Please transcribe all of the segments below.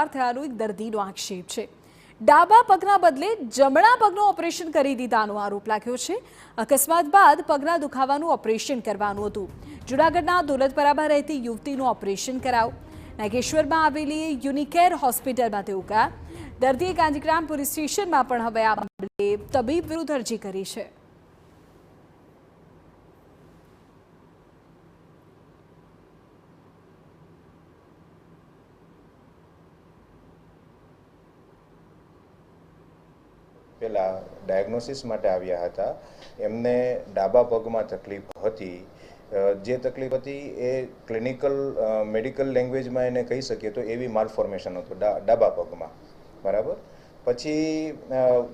ફેરફાર થયાનો એક દર્દીનો આક્ષેપ છે। ડાબા પગના બદલે જમણા પગનું ઓપરેશન કરી દીધાનો આરોપ લાગ્યો છે। અકસ્માત બાદ પગના દુખાવાનું ઓપરેશન કરવાનું હતું। જૂનાગઢના દોલતપરામાં રહેતી યુવતીનું ઓપરેશન કરાયું। નાગેશ્વરમાં આવેલી યુનિકેર હોસ્પિટલમાં તેઓ ગયા। દર્દીએ કાંજીગ્રામ પોલીસ સ્ટેશનમાં પણ હવે આ મામલે તબીબ વિરુદ્ધ અરજી કરી છે। પહેલા ડાયગ્નોસિસ માટે આવ્યા હતા। એમને ડાબા પગમાં તકલીફ હતી। જે તકલીફ હતી એ ક્લિનિકલ મેડિકલ લેંગ્વેજમાં એને કહી શકીએ તો એવી માલફોર્મેશન હતું ડાબા પગમાં, બરાબર। પછી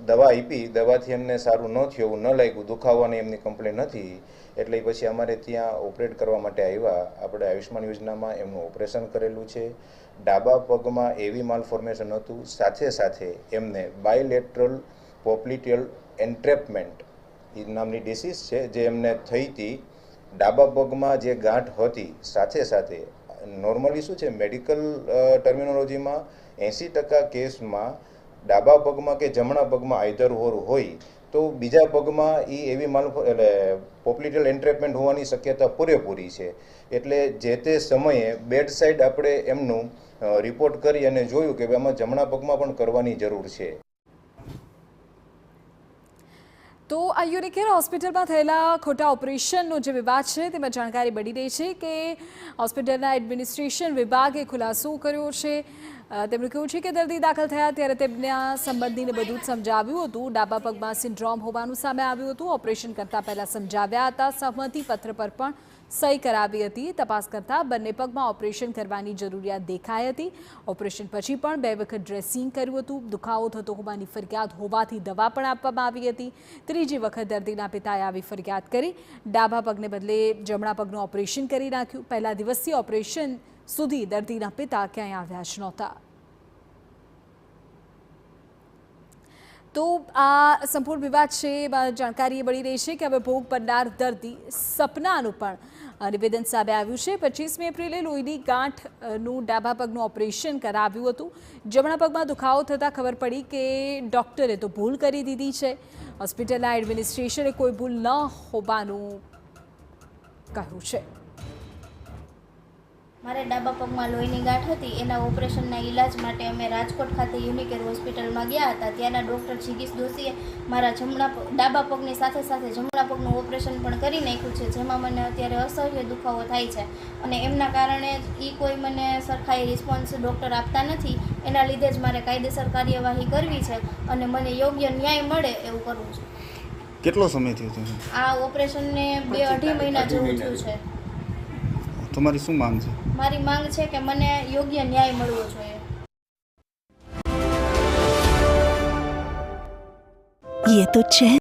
દવા આપી, દવાથી એમને સારું ન થયું, એવું ન લાગ્યું, દુખાવાની એમની કમ્પ્લેન નથી, એટલે પછી અમારે ત્યાં ઓપરેટ કરવા માટે આવ્યા। આપણે આયુષ્માન યોજનામાં એમનું ઓપરેશન કરેલું છે। ડાબા પગમાં એવી માલફોર્મેશન હતું, સાથે સાથે એમને બાયલેટરલ પોપ્લિટિયલ એન્ટ્રેપમેન્ટ એ નામની ડિસીઝ છે જે એમને થઈ હતી। ડાબા પગમાં જે ગાંઠ હતી, સાથે સાથે નોર્મલી શું છે, મેડિકલ ટર્મિનોલોજીમાં 80% કેસમાં ડાબા પગમાં કે જમણા પગમાં આઈધર ઓર હોય તો બીજા પગમાં એ એવી એટલે પોપ્લિટિયલ એન્ટ્રેપમેન્ટ હોવાની શક્યતા પૂરેપૂરી છે। એટલે જે તે સમયે બેડ સાઇડ આપણે એમનું રિપોર્ટ કરી અને જોયું કે આમાં જમણા પગમાં પણ કરવાની જરૂર છે। તો આ યુનિકેર હોસ્પિટલમાં થયેલા ખોટા ઓપરેશનનો જે વિવાદ છે તેમાં જાણકારી મળી રહી છે કે હોસ્પિટલના એડમિનિસ્ટ્રેશન વિભાગે ખુલાસો કર્યો છે। તેમનું કહેવું છે કે દર્દી દાખલ થયા ત્યારે તેમના સંબંધીને બધું જ સમજાવ્યું હતું। ડાબા પગમાં સિન્ડ્રોમ હોવાનું સામે આવ્યું હતું। ઓપરેશન કરતા પહેલા સમજાવ્યા હતા। સહમતિ પત્ર પર પણ સહી કરાવી હતી। તપાસ કરતા બંને પગમાં ઓપરેશન કરવાની જરૂરિયાત દેખાઈ હતી। ઓપરેશન પછી પણ 2 વખત ડ્રેસિંગ કર્યું હતું। દુખાવો થતો હોવાની ફરિયાદ હોવાથી દવા પણ આપવામાં આવી હતી। ત્રીજી વખત દર્દીના પિતાએ આવી ફરિયાદ કરી। ડાબા પગને બદલે જમણા પગનું ઓપરેશન કરી નાખ્યું। પહેલા દિવસથી ઓપરેશન સુધી દર્દીના પિતા ક્યાંય આવ્યા જ નહોતા। તો આ સંપૂર્ણ વિવાદ છે। જાણકારી મળી રહી છે કે હવે ભોગ બનનાર દર્દી સપનાનું પણ નિવેદન સામે આવ્યું છે। 25મી એપ્રિલે લોહીની ગાંઠનું ડાબા પગનું ઓપરેશન કરાવ્યું હતું। જમણા પગમાં દુખાવો થતાં ખબર પડી કે ડૉક્ટરે તો ભૂલ કરી દીધી છે। હોસ્પિટલના એડમિનિસ્ટ્રેશને કોઈ ભૂલ ન હોવાનું કહ્યું છે। મારે ડાબા પગમાં લોહીની ગાંઠ હતી, એના ઓપરેશનના ઈલાજ માટે અમે રાજકોટ ખાતે યુનિકેર હોસ્પિટલમાં ગયા હતા। ત્યાંના ડૉક્ટર જીગીશ દોશીએ મારા ડાબા પગની સાથે સાથે જમણા પગનું ઓપરેશન પણ કરી નાખ્યું છે, જેમાં મને અત્યારે અસહ્ય દુખાવો થાય છે અને એમના કારણે એ કોઈ મને સરખાઈ રિસ્પોન્સ ડૉક્ટર આપતા નથી। એના લીધે જ મારે કાયદેસર કાર્યવાહી કરવી છે અને મને યોગ્ય ન્યાય મળે એવું કરવું છે। કેટલો સમય થયો છે આ ઓપરેશનને 2-2.5 મહિના જેવું થયું છે। તમારી શું માંગ છે? મારી માંગ છે કે મને યોગ્ય ન્યાય મળવો જોઈએ। ये तो चैन